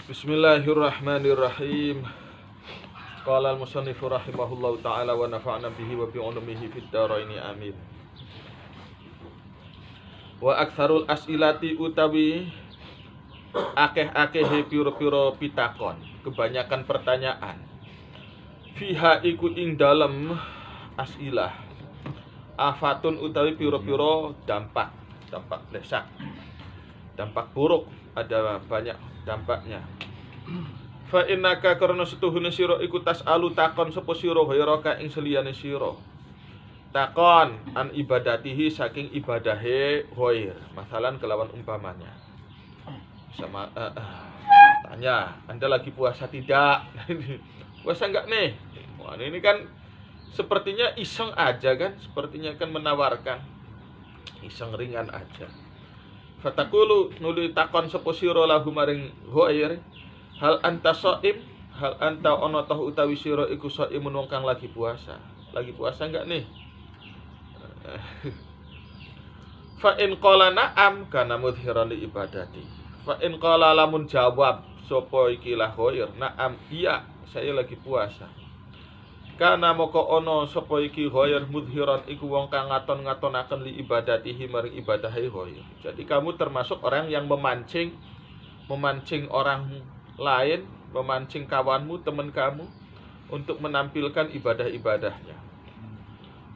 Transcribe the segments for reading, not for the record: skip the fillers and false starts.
Bismillahirrahmanirrahim. Qala al-musannifu rahimahullahu ta'ala wa nafa'na bihi wa bi ulumihi fid dharaini amin. Wa aktsarul as'ilati utawi akeh-akehe pira-pira pitakon, kebanyakan pertanyaan. Fiha iku ing dalem as'ilah. Afatun utawi pira-pira dampak lesak. Dampak buruk, ada banyak dampaknya. Fa innaka karena setuhune sira iku tasalu takon sapa sira ghairaka ing seliyane sira. Takon an ibadatihi saking ibadahe ghair. Masalan kelawan umpamanya. Sama tanya, Anda lagi puasa tidak? Puasa enggak nih? Wah, ini kan sepertinya iseng aja kan? Sepertinya kan menawarkan iseng ringan aja. Fatakulu nuli takon sapa sira lahu maring ghair. Hal anta shaim, hal anta ono tahu utawi sira iku shaimun wong kang lagi puasa. Lagi puasa enggak nih? Fa in qala na'am kana mudhiran li ibadati. Fa in qala lamun jawab sapa iki lah ghair, na'am iya, saya lagi puasa. Kana moko ono sapa iki ghair mudhiran iku wong kang ngaton-ngatonaken li ibadatihi maring ibadahe ghair. Jadi kamu termasuk orang yang memancing orang lain, memancing kawanmu, teman kamu untuk menampilkan ibadah-ibadahnya.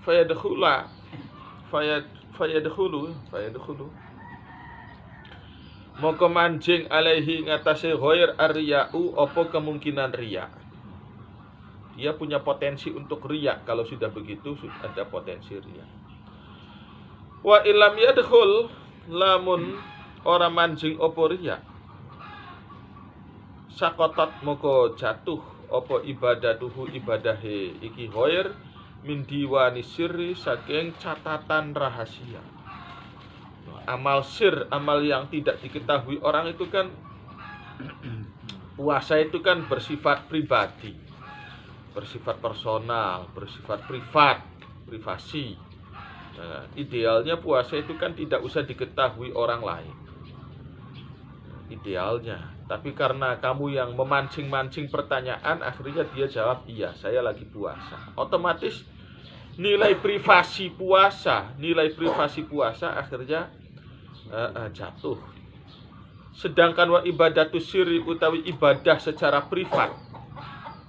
Fayadkhulu moko mancing alaihi ngatasé ghair ar-riya'u apa kemungkinan riya. Dia punya potensi untuk riya. Kalau sudah begitu sudah ada potensi riya. Wa illam yadkhul, lamun ora mancing apa riya, sakotot moko jatuh apa ibadatuhu ibadahe iki ghair min diwani sirri saking catatan rahasia. Amal sir, amal yang tidak diketahui orang itu kan puasa itu kan bersifat pribadi, bersifat personal, bersifat privasi. Nah, idealnya puasa itu kan tidak usah diketahui orang lain. Idealnya. Tapi karena kamu yang memancing-mancing pertanyaan, akhirnya dia jawab, iya, saya lagi puasa. Otomatis nilai privasi puasa akhirnya jatuh. Sedangkan wa ibadatus sirri utawi ibadah secara privat,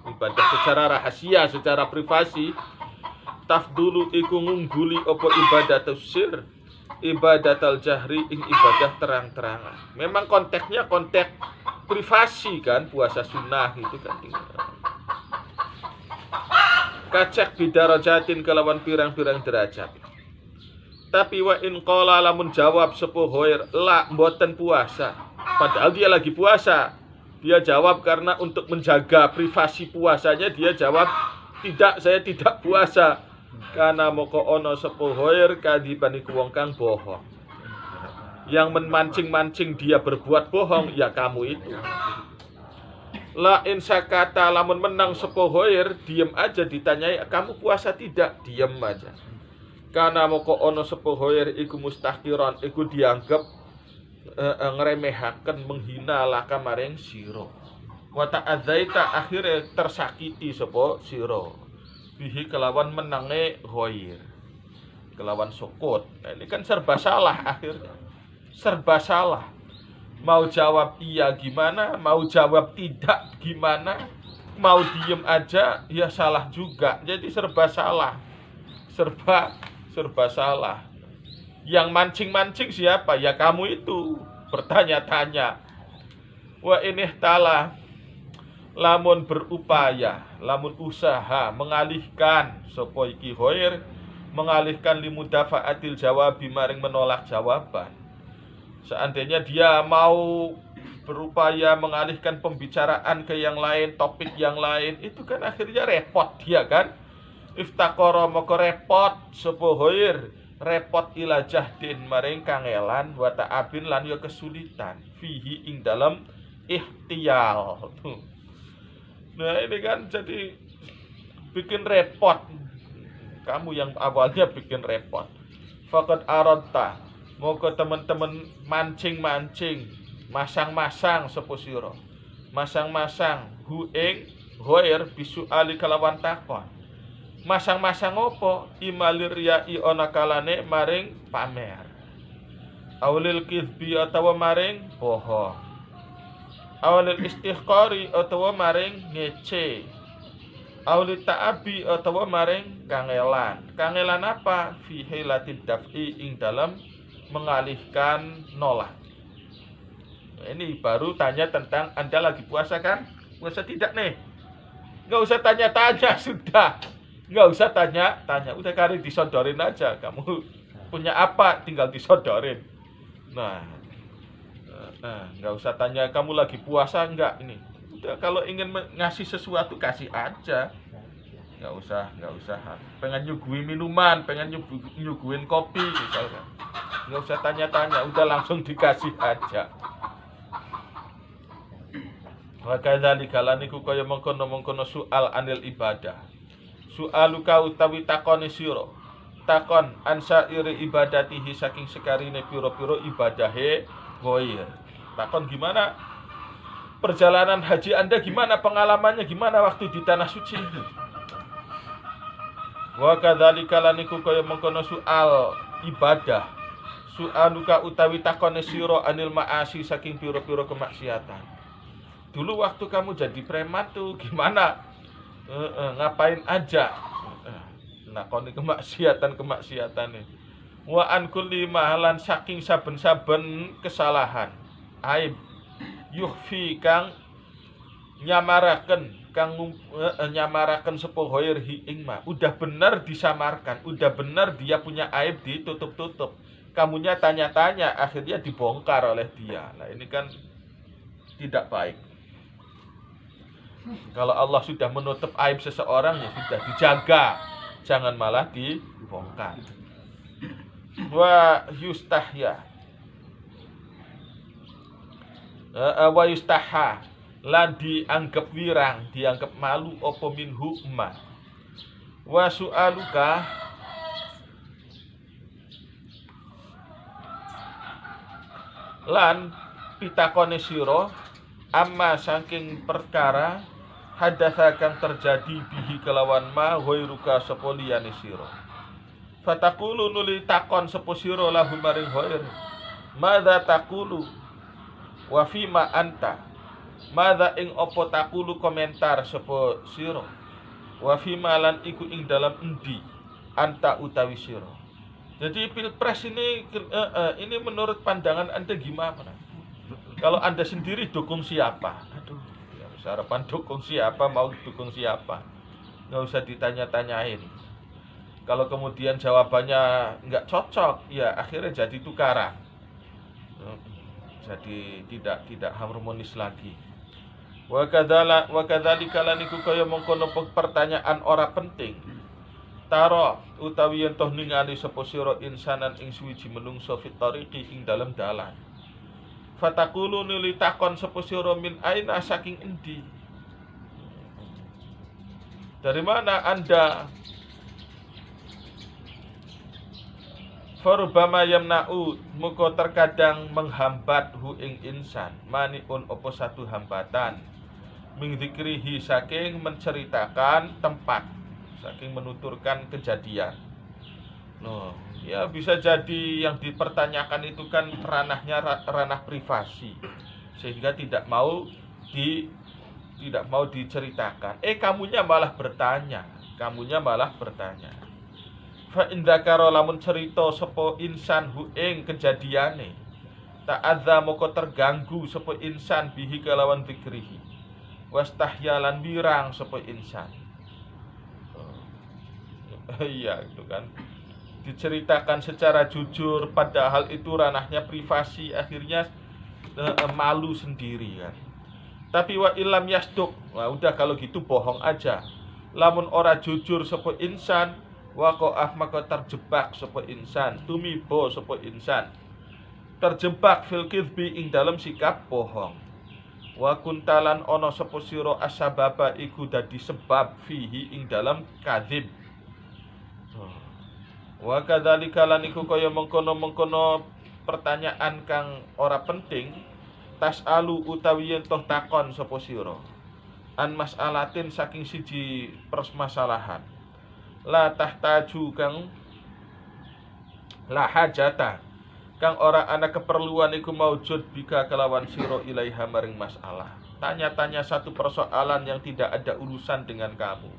ibadah secara rahasia, secara privasi, tafdulu iku ngungguli apa ibadatus sir ibadatul jahri ing ibadah terang-terangan. Memang konteksnya konteks privasi kan, puasa sunnah itu kan. Kacek bidarajatin kelawan pirang-pirang derajat. Tapi wa in qala lamun jawab sapa ghair la mboten puasa, padahal dia lagi puasa. Dia jawab karena untuk menjaga privasi puasanya, dia jawab tidak, saya tidak puasa. Karena moko ono sapa ghair kadiban iku wong kang bohong. Yang memancing-mancing dia berbuat bohong ya kamu itu. La in sakata, lamun menang sapa ghair, diam aja, ditanyai kamu puasa tidak, diam aja. Karena moko ono sapa ghair iku mustahqiran, iku dianggap ngremehaken, menghina laka maring sira. Wa ta'adzaita, akhire tersakiti sapa sira. Bihi kelawan menange ghair, kelawan sukut. Nah, ini kan serba salah akhirnya. Serba salah. Mau jawab iya gimana, mau jawab tidak gimana, mau diem aja ya salah juga. Jadi serba salah. Serba salah. Yang mancing-mancing siapa? Ya kamu itu. Bertanya-tanya. Wa ini tala, lamun berupaya, lamun usaha mengalihkan sapa iki ghair, mengalihkan limudafaatil jawabi maring menolak jawaban. Seandainya dia mau berupaya mengalihkan pembicaraan ke yang lain, topik yang lain, itu kan akhirnya repot dia kan. Iftaqara moko repot sapa ghair, repot ila jahdin maring kangelan wa ta'abin lan ya kesulitan fihi ing dalam ihtiyal. Nah ini kan jadi bikin repot. Kamu yang awalnya bikin repot. Faqad aradta, moko teman-teman mancing-mancing, masang-masang sapa sira. masang-masang hu ing ghair bisuali kalawan takon. Masang-masang opo imalir yai ana kalane maring pamer. Awlil kizbi atawa maring bohong. Awlil istihqari atawa maring ngece. Awlil ta'abi atawa maring kangelan. Kangelan apa? Fi hilatid daf'i ing dalam mengalihkan nolak. Ini baru tanya tentang Anda lagi puasa kan? Puasa tidak nih? Nggak usah tanya-tanya sudah. Nggak usah tanya-tanya. Udah kali disodorin aja. Kamu punya apa? Tinggal disodorin. Nah, nggak usah tanya kamu lagi puasa enggak ini. Udah kalau ingin ngasih sesuatu kasih aja. Nggak usah. Pengen nyuguhin minuman, pengen nyuguhin kopi misalkan. Nggak usah tanya-tanya. Udah langsung dikasih aja. Wa kadzalika laniku kaya mengkono-mengkono soal anil ibadah. Soaluka utawi takone sira. Takon ansairi ibadatihi saking sekarine pira-pira ibadahe ghair. Takon gimana perjalanan haji Anda, gimana pengalamannya, gimana waktu di tanah suci. Wa kadzalika laniku kaya mengkono soal ibadah. Soaluka utawi takone sira anil maasi saking pira-pira kemaksiatan. Dulu waktu kamu jadi preman tuh gimana? Ngapain aja? Nakoni kemaksiatan nih. Wa an kulli mahalan saking saben-saben kesalahan. Aib yukhfi kang nyamaraken sepo ghair hi ing ma. Udah benar disamarkan, udah benar dia punya aib ditutup-tutup. Kamunya tanya-tanya, akhirnya dibongkar oleh dia. Nah, ini kan tidak baik. Kalau Allah sudah menutup aib seseorang ya sudah dijaga, jangan malah dibongkar. Wa yustahya wa yustaha lan dianggap wirang, dianggap malu apa minhu ma. Wa su'aluka lan pitakone sira amma saking perkara hadatsa kang terjadi bihi kelawan ma ghairuka sapa liyane sira. Fataqulu nuli takon sapa sira lahu maring ghair. Madza taqulu wa fima anta. Madza ing apa taqulu komentar sapa sira. Wa fima lan iku ing dalam endi anta utawi sira. Jadi pilpres ini menurut pandangan Anda gimana? Kalau Anda sendiri dukung siapa? Aduh, ya harapan dukung siapa, mau dukung siapa? Nggak usah ditanya-tanyain. Kalau kemudian jawabannya nggak cocok, ya akhirnya jadi tukaran. Jadi tidak harmonis lagi. Wa kadzalika laniku kaya mengkono pertanyaan ora penting. Taro utawi yen toh ningali sapa sira insanan ing suwiji menungso fit tariqi ing dalam dalan. Fataqulu nuli takon sapa sira min aina saking endi? Dari mana Anda? Farubama yamna'u muka terkadang menghambat hu ing insan maniun opo satu hambatan min dzikrihi saking menceritakan tempat, saking menuturkan kejadian. No, ya bisa jadi yang dipertanyakan itu kan ranahnya ranah privasi, sehingga tidak mau diceritakan. Kamunya malah bertanya. Fa in dzakara lamun cerita sapa insan hu ing kejadiane, ta'adza moko terganggu sapa insan bihi kelawan dzikrihi. Wastahyalan birang sapa insan. Iya itu kan. Diceritakan secara jujur padahal itu ranahnya privasi, akhirnya malu sendiri kan. Tapi wa ilam yasduk, nah udah kalau gitu bohong aja. Lamun ora jujur sapa insan, waqa'ah maka terjebak sapa insan, tumibo sapa insan. Terjebak fil kizbi ing dalam sikap bohong. Wa kuntalan ono sapa sira asbaba iku dadi sebab fihi ing dalam kadzib. Wa kadzalika lan iku kaya mengkono-mengkono pertanyaan kang ora penting tas'alu utawi yen toh takon sapa sira an mas'alatin saking siji permasalahan la tahtaju kang la hajata kang ora ana keperluan iku maujud bika kelawan sira ilaiha maring masalah. Tanya-tanya satu persoalan yang tidak ada urusan dengan kamu.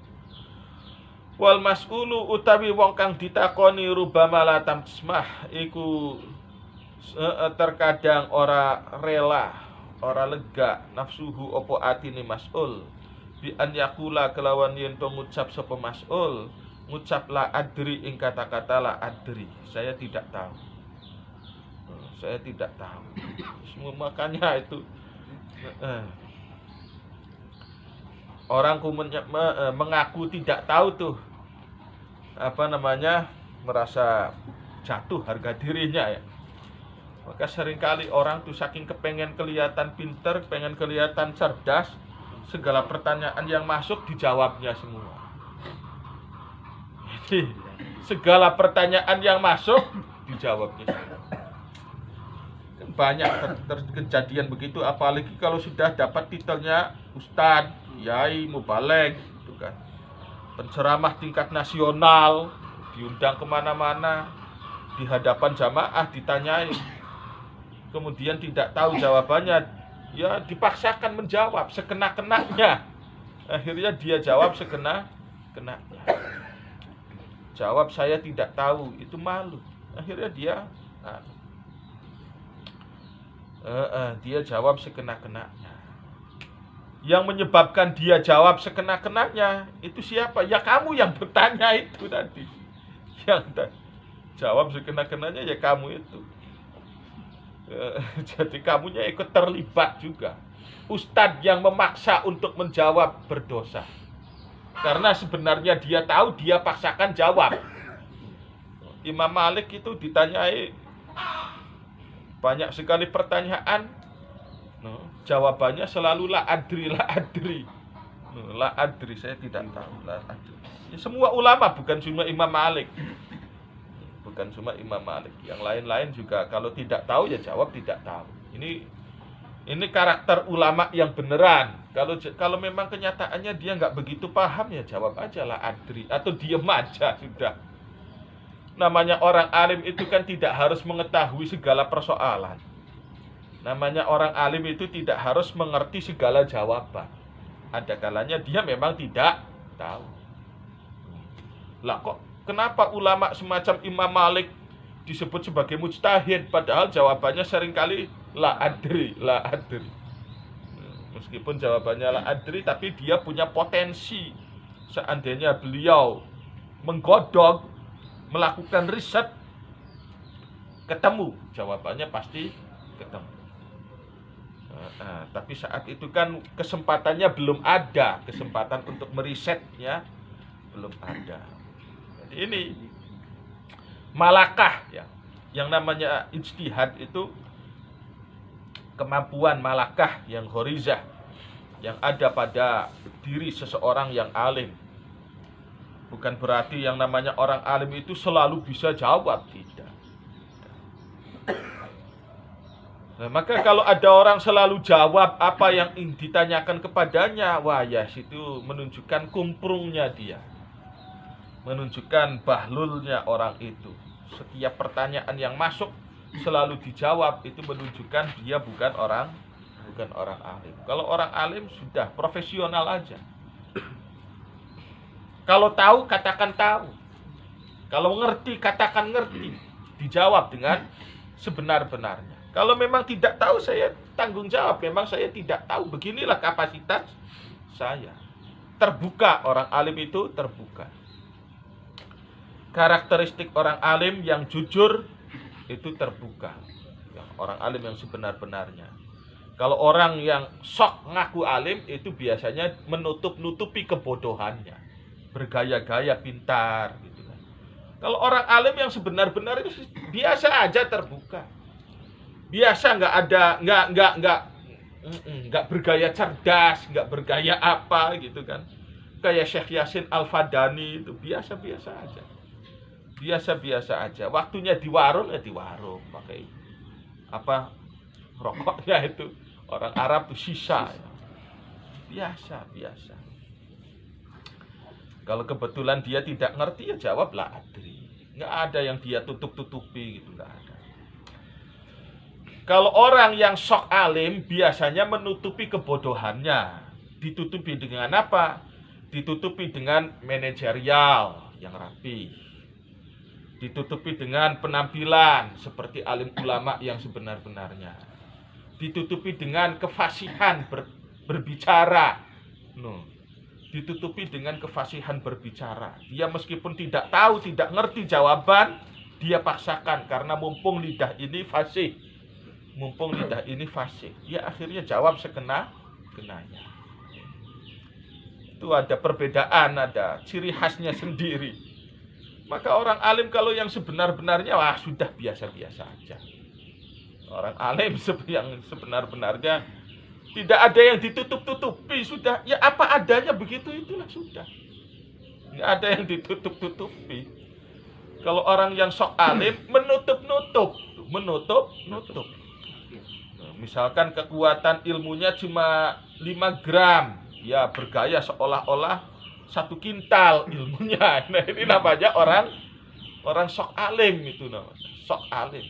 Wal mas'ulu utawi wong kang ditakoni rubama la tamsmah iku terkadang ora rela, ora lega nafsuhu opo atine mas'ul bi an yakula kelawan yen to ngucap sapa mas'ul ngucap la adri ing kata-kata la adri, saya tidak tahu. Saya tidak tahu. Semua makanya itu orang mengaku tidak tahu tuh merasa jatuh harga dirinya ya. Maka seringkali orang tuh saking kepengen kelihatan pinter, pengen kelihatan cerdas, segala pertanyaan yang masuk dijawabnya semua. Jadi segala pertanyaan yang masuk dijawabnya semua. Banyak kejadian begitu, apalagi kalau sudah dapat titelnya ustadz, kiai, mubalek, gitu kan, penceramah tingkat nasional, diundang kemana-mana, di hadapan jamaah ditanyain, kemudian tidak tahu jawabannya, ya dipaksakan menjawab sekena-kenanya. Akhirnya dia jawab sekena-kenanya. Jawab saya tidak tahu, itu malu. Akhirnya dia jawab sekena-kenanya. Yang menyebabkan dia jawab sekena-kenanya itu siapa? Ya kamu yang bertanya itu tadi. Yang jawab sekena-kenanya ya kamu itu. Jadi kamunya ikut terlibat juga. Ustadz yang memaksa untuk menjawab berdosa. Karena sebenarnya dia tahu, dia paksakan jawab. Imam Malik itu ditanyai banyak sekali pertanyaan, jawabannya selalu la adri, la adri. La adri, saya tidak tahu, la adri. Ya, semua ulama, bukan cuma Imam Malik. Bukan cuma Imam Malik. Yang lain-lain juga kalau tidak tahu ya jawab tidak tahu. Ini karakter ulama yang beneran. Kalau memang kenyataannya dia nggak begitu paham ya jawab aja la adri atau diem aja sudah. Namanya orang alim itu kan tidak harus mengetahui segala persoalan. Namanya orang alim itu tidak harus mengerti segala jawaban. Ada kalanya dia memang tidak tahu. Lah kok kenapa ulama semacam Imam Malik disebut sebagai mujtahid padahal jawabannya seringkali la adri, la adri. Meskipun jawabannya la adri tapi dia punya potensi. Seandainya beliau menggodok, melakukan riset, ketemu jawabannya pasti ketemu. Tapi saat itu kan kesempatannya belum ada, kesempatan untuk merisetnya belum ada. Jadi ini malakah ya, yang namanya ijtihad itu kemampuan malakah yang ghorizah yang ada pada diri seseorang yang alim. Bukan berarti yang namanya orang alim itu selalu bisa jawab, tidak. Nah, maka kalau ada orang selalu jawab apa yang ditanyakan kepadanya, wah ya itu menunjukkan kumprungnya dia. Menunjukkan bahlulnya orang itu. Setiap pertanyaan yang masuk selalu dijawab, itu menunjukkan dia bukan orang alim. Kalau orang alim sudah profesional aja. Kalau tahu, katakan tahu. Kalau ngerti, katakan ngerti. Dijawab dengan sebenar-benarnya. Kalau memang tidak tahu, saya tanggung jawab. Memang saya tidak tahu. Beginilah kapasitas saya. Terbuka, orang alim itu terbuka. Karakteristik orang alim yang jujur, itu terbuka. Orang alim yang sebenar-benarnya. Kalau orang yang sok ngaku alim, itu biasanya menutup-nutupi kebodohannya. Bergaya-gaya pintar gitu kan. Kalau orang alim yang sebenar-benar itu biasa aja terbuka. Biasa nggak bergaya cerdas, nggak bergaya apa gitu kan. Kayak Syekh Yasin Al-Fadani itu biasa-biasa aja. Biasa-biasa aja. Waktunya di warung ya di warung, pakai rokoknya itu Orang Arab tuh sisa. Biasa. Kalau kebetulan dia tidak ngerti, ya jawab la adri. Nggak ada yang dia tutup-tutupi gitu, nggak ada. Kalau orang yang sok alim biasanya menutupi kebodohannya. Ditutupi dengan apa? Ditutupi dengan manajerial yang rapi. Ditutupi dengan penampilan seperti alim ulama yang sebenar-benarnya. Ditutupi dengan kefasihan berbicara. Ditutupi dengan kefasihan berbicara. Dia meskipun tidak tahu, tidak ngerti jawaban, dia paksakan karena mumpung lidah ini fasih. Dia akhirnya jawab sekenanya. Itu ada perbedaan, ada ciri khasnya sendiri. Maka orang alim kalau yang sebenar-benarnya, wah sudah biasa-biasa aja. Orang alim yang sebenar-benarnya tidak ada yang ditutup-tutupi, sudah. Ya apa adanya begitu, itulah sudah. Nggak ada yang ditutup-tutupi. Kalau orang yang sok alim, menutup-nutup. Misalkan kekuatan ilmunya cuma 5 gram. Ya bergaya seolah-olah 1 kintal ilmunya. Nah ini namanya orang sok alim itu namanya. Sok alim.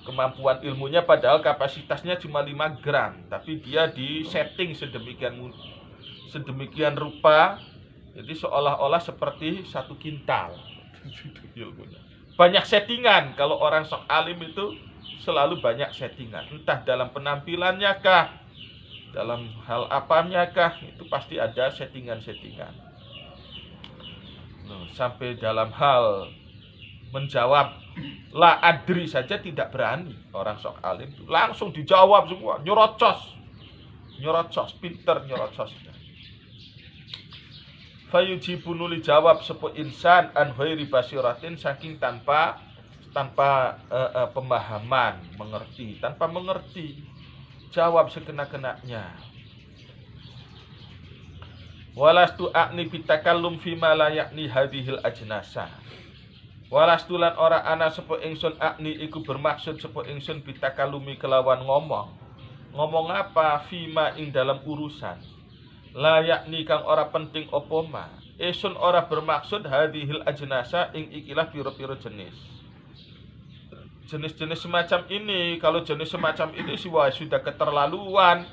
Kemampuan ilmunya padahal kapasitasnya cuma 5 gram, tapi dia disetting sedemikian rupa, jadi seolah-olah seperti 1 kintal. Banyak settingan. Kalau orang sok alim itu selalu banyak settingan, entah dalam penampilannya kah, dalam hal apanya kah, itu pasti ada settingan-settingan. Sampai dalam hal menjawab la adri saja tidak berani orang sok alim itu. Langsung dijawab semua, nyerocos, pinter nyerocos. Fayujibu nuli jawab sepo insan an ghairi basiratin, saking tanpa pemahaman, tanpa mengerti, jawab sekena-kenanya. Walastu a'ni bitakallum fima la yakni hadhil ajnasa. Walastulan ora ana sepo ingsun akni iku bermaksud sepo ingsun bitakalumi kelawan ngomong. Ngomong apa? Fima ing dalam urusan. Layakni kang ora penting opo ma. Ingsun ora bermaksud hadhil ajnasa ing ikilah piro-piro jenis. Jenis-jenis semacam ini, kalau jenis semacam ini sudah keterlaluan.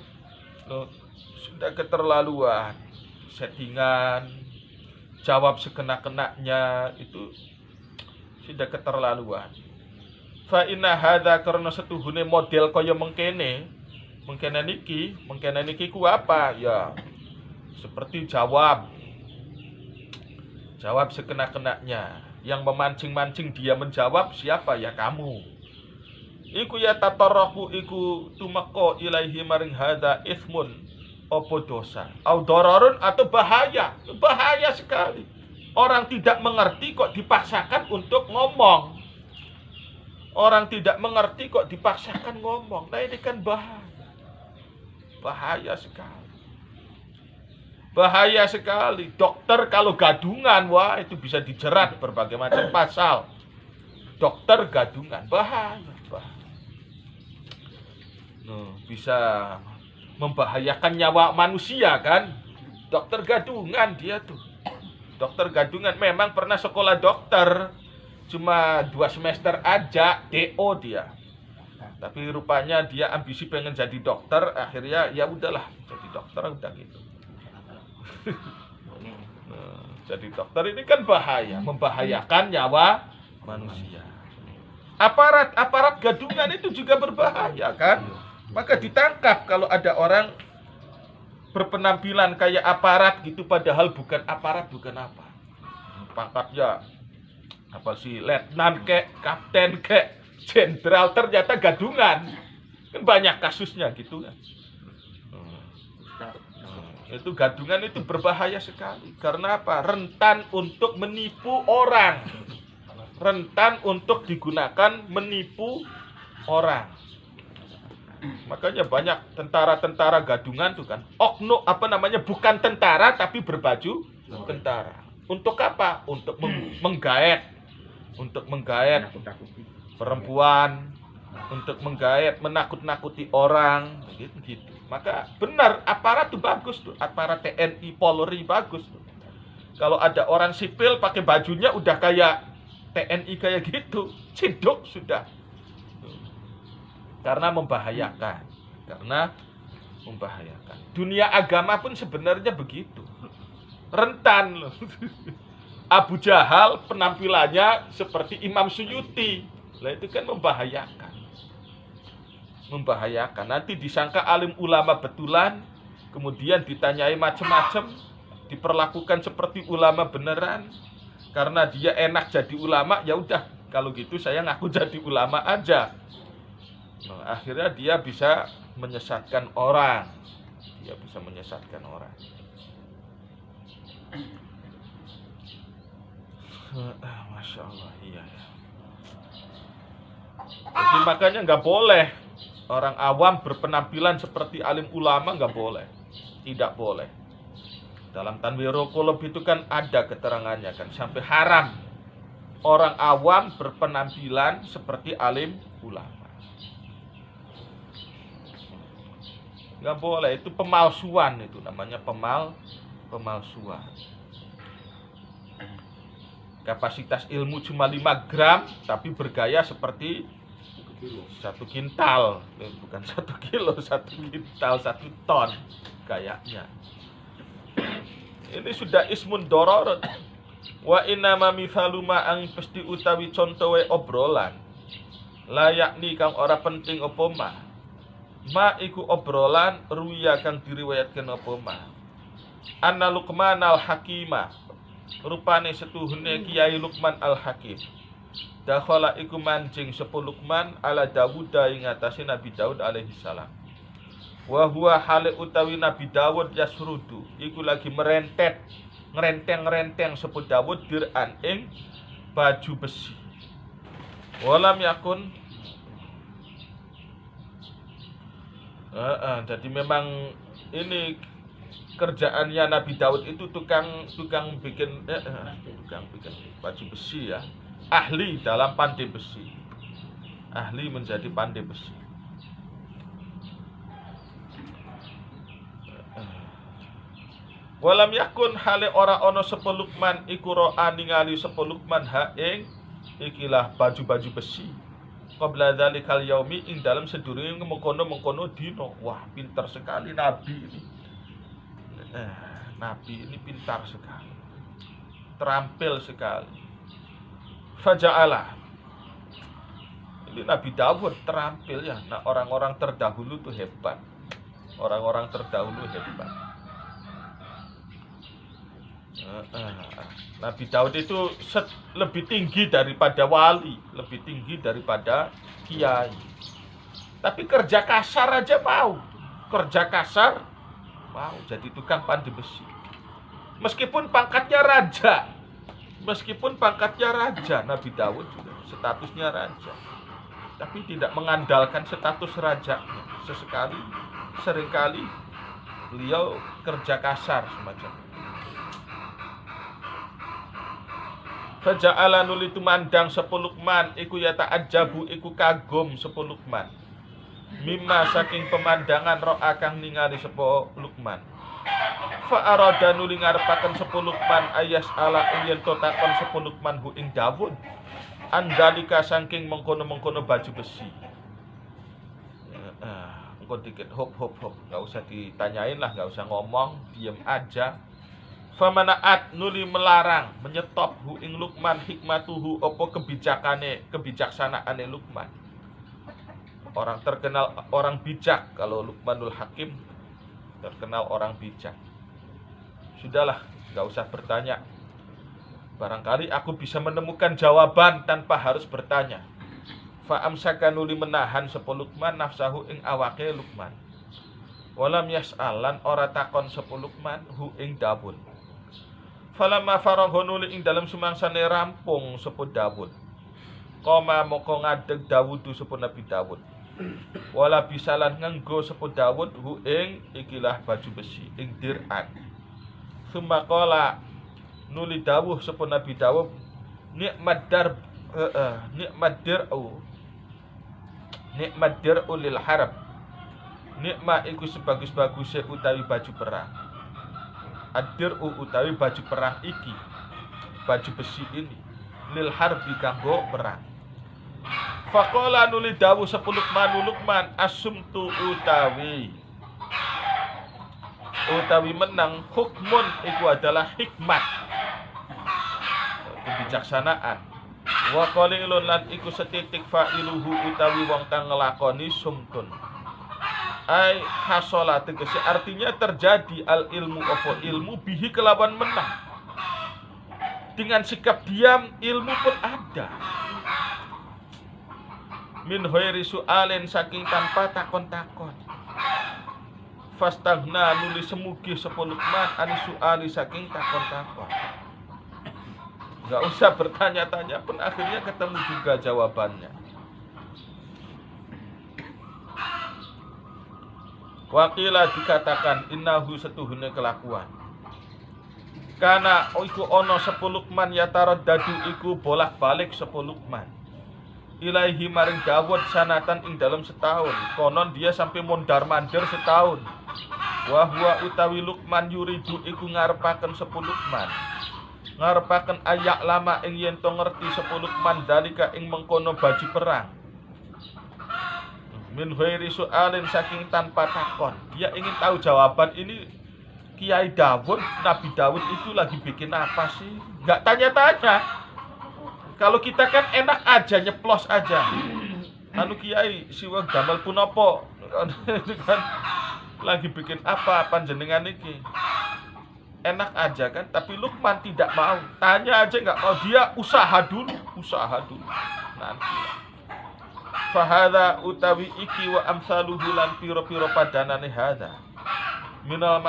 Sudah keterlaluan. Settingan, jawab sekena-kenanya itu sudah keterlaluan. Fa inna hadza karena setuhune model kaya mengkene niki ku apa? Ya seperti jawab sekena-kenanya. Yang memancing-mancing dia menjawab siapa? Ya kamu. Iku ya tatarraku iku tumeka ilaihi maring hadza ithmun opo dosa au dararun atau bahaya sekali. Orang tidak mengerti kok dipaksakan untuk ngomong. Orang tidak mengerti kok dipaksakan ngomong. Nah ini kan bahaya sekali. Dokter kalau gadungan, wah itu bisa dijerat berbagai macam pasal. Dokter gadungan, bahaya. Bisa membahayakan nyawa manusia kan. Dokter gadungan dia tuh. Dokter gadungan, memang pernah sekolah dokter, cuma 2 semester aja, DO dia. Tapi rupanya dia ambisi pengen jadi dokter, akhirnya ya udahlah jadi dokter udah gitu. Jadi dokter ini kan bahaya, membahayakan nyawa manusia. Aparat gadungan itu juga berbahaya kan? Maka ditangkap kalau ada orang berpenampilan kayak aparat gitu, padahal bukan aparat, bukan apa. Pangkatnya apa sih, letnan kek, kapten kek, jenderal, ternyata gadungan. Kan banyak kasusnya gitu kan. Itu gadungan itu berbahaya sekali. Karena apa? Rentan untuk menipu orang. Rentan untuk digunakan menipu orang. Makanya banyak tentara-tentara gadungan tuh kan. Bukan tentara tapi berbaju tentara. Untuk apa? Untuk menggait perempuan, untuk menggait, menakut-nakuti orang, begitu. Maka benar, aparat tuh bagus tuh, aparat TNI, Polri bagus tuh. Kalau ada orang sipil pakai bajunya udah kayak TNI kayak gitu, ciduk sudah. Karena membahayakan. Dunia agama pun sebenarnya begitu. Rentan loh. Abu Jahal penampilannya seperti Imam Suyuti. Lah itu kan membahayakan. Nanti disangka alim ulama betulan, kemudian ditanyai macam-macam, diperlakukan seperti ulama beneran. Karena dia enak jadi ulama, ya udah, kalau gitu saya ngaku jadi ulama aja. Nah, akhirnya dia bisa menyesatkan orang. Masya Allah, iya ya. Jadi makanya nggak boleh orang awam berpenampilan seperti alim ulama, nggak boleh, tidak boleh. Dalam Tanwirul Qulub itu kan ada keterangannya kan, sampai haram orang awam berpenampilan seperti alim ulama. Nggak boleh, itu pemalsuan, itu namanya pemalsuan. Kapasitas ilmu cuma 5 gram, tapi bergaya seperti 1 kintal. Bukan 1 kilo, 1 kintal, 1 ton gayanya. Ini sudah ismun dororot. Wa inama mithalu ma'ang pesti utawi contohe obrolan. Layakni kang ora penting apa ma iku obrolan ruya kang diriwayatkan apa Anna Luqman al-Hakimah, rupane setuhune Kiai Luqman al-Hakim, dakhala iku mancing sapa Luqman ala Dawud ing atase Nabi Daud alaihi salam. Wa huwa hale utawi Nabi Daud yasrudu, iku lagi ngerenteng sapa Daud dir'an ing baju besi. Walam yakun jadi memang ini kerjaannya Nabi Daud itu tukang bikin baju besi ya. Ahli dalam pandai besi. Ahli menjadi pandai besi. Walam yakun hale ora ono sapa Luqman iku ro'a ningali sapa Luqman ha ing ikilah baju-baju besi. Qabla dzalikal yaumi ing dalam sedurunge mengkono dino. Wah, pintar sekali Nabi ini. Nabi ini pintar sekali, terampil sekali. Faja'ala, ini Nabi Dawud terampil ya. Nah, orang-orang terdahulu tuh hebat. Nabi Daud itu lebih tinggi daripada wali, lebih tinggi daripada kiai. Tapi kerja kasar aja mau. Mau jadi tukang pandai besi. Meskipun pangkatnya raja, Nabi Dawud juga statusnya raja, tapi tidak mengandalkan status rajanya. Seringkali beliau kerja kasar semacam itu. Faja'ala nuli tumandang sapa Luqman iku ya ta'ajjabu iku kagum sapa Luqman. Mimma saking pemandangan ro'a kang ningali sapa Luqman. Fa arada nuli ngarepaken sapa Luqman ayas ala yen to takon sapa Luqman hu ing Dawud. Andalika saking mengkono-mengkono baju besi. Engko dikit hop, enggak usah ditanyain lah, enggak usah ngomong, diam aja. Famanaat nuli melarang, menyetop hu ing Luqman hikmatuhu opo kebijaksanaane Luqman. Orang terkenal orang bijak, kalau Luqmanul Hakim terkenal orang bijak. Sudahlah, enggak usah bertanya. Barangkali aku bisa menemukan jawaban tanpa harus bertanya. Fa amsaka nuli menahan sapa Luqman nafsahu ing awake Luqman. Walam yas'alan ora takon sapa Luqman hu ing Dawud. Falamma faragha nuli ing dalam sumangsane rampung sapa Dawud. Koma moko ngadeg Dawud sapa Nabi Dawud. Wala bisalan nganggo sapa Dawud hu ing ikilah baju besi ing dir'an. Summa qala nuli dawuh sapa Nabi Dawud nikmat dir'u Nikmat dir'u lil harb. Nikmat iku sebagus-bagusnya utawi baju perang. Ad-dir'u utawi baju perang iki, baju besi ini, lil harbi kanggo perang. Faqala nuli dawu sepuluh Lukman asumtu utawi menang hukmun iku adalah hikmat, kebijaksanaan. Wa qalilun lan iku setitik fa'iluhu utawi wong kang ngelakoni sumtun. Ai hasola tegese artinya terjadi al ilmu apa ilmu bihi kelawan menang. Dengan sikap diam ilmu pun ada. Min ghairi su'alin saking tanpa takon-takon. Fastaghna nuli semugi sapa Lukman ani su'ali saking takon-takon. Enggak usah bertanya-tanya pun akhirnya ketemu juga jawabannya. Wakila dikatakan innahu setuhune kelakuan. Karena iku ono sapa Lukman ya taraddadu iku bolak-balik sapa Lukman. Ilaihi maring Dawud sanatan ing dalam setahun. Konon dia sampai mondar-mandir setahun. Wa huwa utawi Lukman yuridu iku ngarepaken sapa Lukman. Ngarepaken ayak lama ing yen to ngerti sapa Lukman dalika ing mengkono baju perang. Min ghairi su'alin saking tanpa takon. Dia ingin tahu jawaban ini. Kiai Dawud, Nabi Dawud itu lagi bikin apa sih? Enggak tanya-tanya. Kalau kita kan enak aja, nyeplos aja. Anu Kiai siwa damel punapa? Kan lagi bikin apa panjenengan iki? Enak aja kan, tapi Lukman tidak mau. Tanya aja enggak mau, dia usaha dulu. Nanti. Fahadha utawi iki wa amsaluhu lan piro-piro padanane hadha. Minal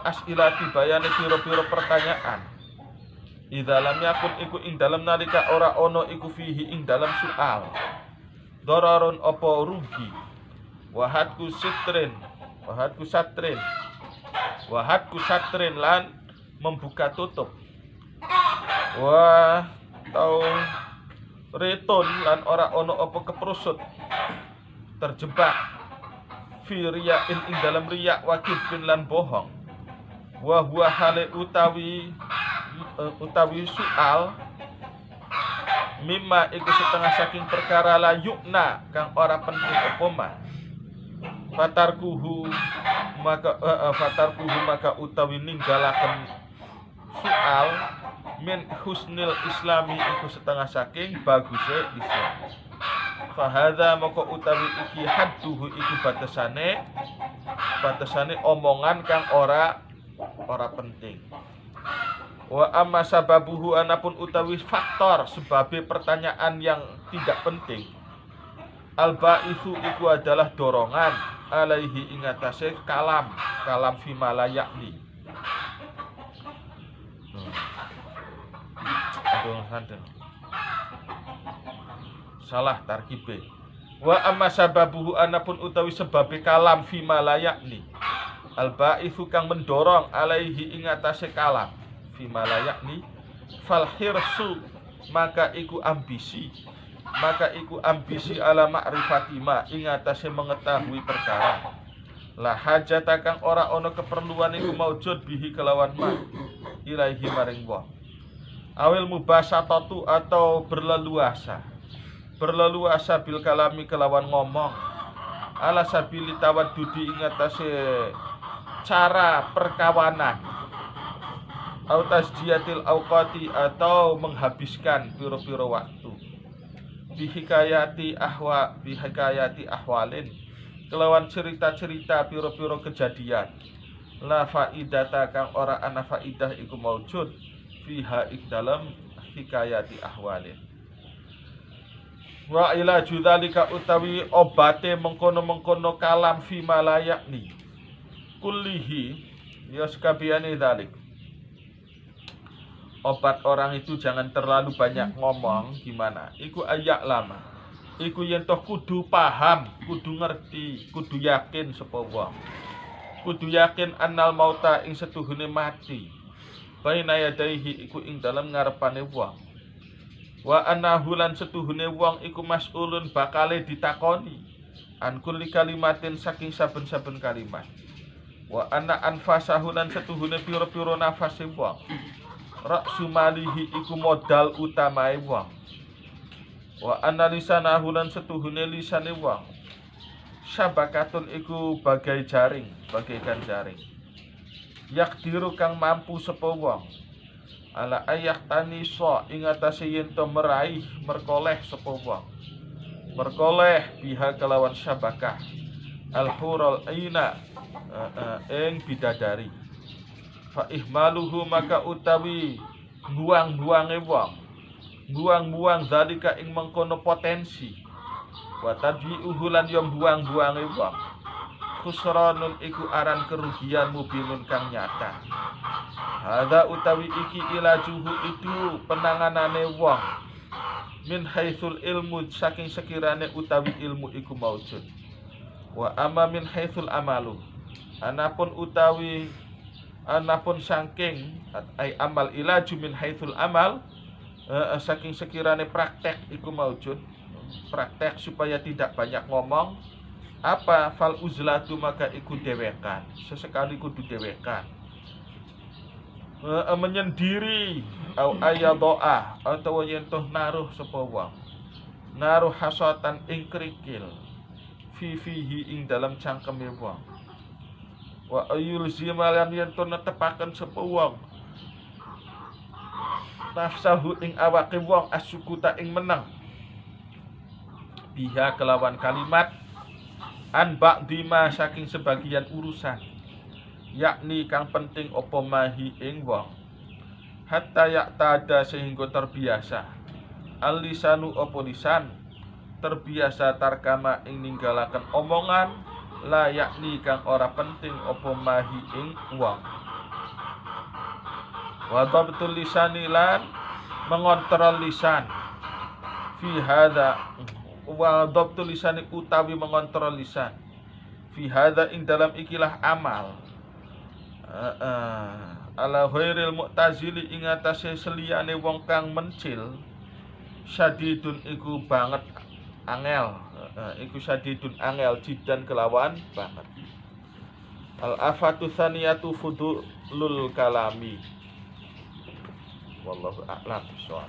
as'ilati bayane piro-piro pertanyaan. Idza lam yakun iku ing dalem nalika ora ono iku fihi ing dalem soal. Dararun apa rugi. Wahadku satrin lan membuka tutup. Wah tau reton lan ora ono apa keprusut terjebak fi riyain ing dalam riyak wa kibin lan bohong. Wa huwa hale utawi soal mimma iku setengah saking perkara la yukna kang ora penting apa mah. Fatarkuhu maka utawi ninggalaken soal min husnil islami iku setengah saking bagusnya Islam. Fahadha maka utawi iki hadduhu iku batasane omongan kang ora penting. Wa amma sababuhu anapun utawi faktor sebabe pertanyaan yang tidak penting. Al-ba'ithu iku adalah dorongan alaihi ingatase kalam fima la yakni. Salah tarkibe. Wa amma sababuhu anapun utawi sebabe kalam fima la yakni. Al-ba'ithu kang mendorong alaihi ingatase kalam fima la yakni fal hirsu maka iku ambisi ala ma'rifati ma ingatase mengetahui perkara. La hajata kang ora ono keperluan iku maujud bihi kelawan ma ilaihi maring wong. Awil mubasatatu atau berleluasa bil kalami kelawan ngomong ala sabili tawaddudi ingatase cara perkawanan au tasdiyatil auqati atau menghabiskan piro-piro waktu bihikayati ahwalin kelawan cerita-cerita piro-piro kejadian la faidata kang ora ana faidah iku maujud fiha dalam hikayati ahwalin. Wa ila judzalika utawi obate mengkono-mengkono kalam fi malayakni kullihi yaskabiani dzalik. Obat orang itu jangan terlalu banyak ngomong. Gimana? Iku ayak lama. Iku yen toh kudu paham, kudu ngerti, kudu yakin sapa wong. Kudu yakin annal mauta ing setuhune mati. Baina yadaihi iku ing dalam ngarepane wong. Wa annahu lan setuhune wong iku mas'ulun bakale ditakoni. an kulli kalimatin saking saben-saben kalimat. Wa anna anfasahu lan setuhune pira-pira nafase wong. Raksu malihi iku modal utamae wong. Wa anna lisanahu lan setuhune lisane wong. Syabakatun iku bagaikan jaring. Yakdiru kang mampu sapa wong. Ala ayak tanisa ing atase yen to meraih merkoleh sapa wong. Merkoleh biha kelawan syabakah al-hurul aina ing bidadari. Fa ihmaluhu maka utawi buang-buange wong. Buang-buang zalika ing mengkono potensi. Wa tadwi'uhu lan yo buang-buange wong. Khusranun iku aran kerugian mubinun kang nyata. Hadza utawi iki ilajuhu itu penanganane wong. Min haitsul ilmu saking sekirane utawi ilmu iku maujud. Wa amma min haitsul amalu. Anapun saking ay amal ilaju min haitsul amal saking sekirane praktek iku maujud, praktek supaya tidak banyak ngomong, apa fal uzlatu maka iku dewekan, sesekali kudu dewekan, menyendiri au ayadoa atau yentoh naruh sapa wong, naruh hasatan ing krikil fihi ing dalam cangkeme wong. Wa ayul zimalan yentoh netepaken sapa wong nafsahu ing awake wong asukuta ing menang biha kelawan kalimat an ba'dima saking sebagian urusan, yakni kang penting apa mahi ing wong hatta yaktada sehingga terbiasa al lisanu apa lisan terbiasa tarkama ing ninggalaken omongan la yakni kang ora penting apa mahi ing wong. Wa dhabtul lisani lan mengontrol lisan fi hadza wa dhabtul lisani utawi mengontrol lisan fi hadza ing dalam ikilah amal ala ghairil mu'tazili ing atase seliyane wong kang mencil syadidun iku banget angel iku syadidun angel jidan kelawan banget. Al afatu tsaniyatu fudulul kalami. Wallahu a'lam bishawab.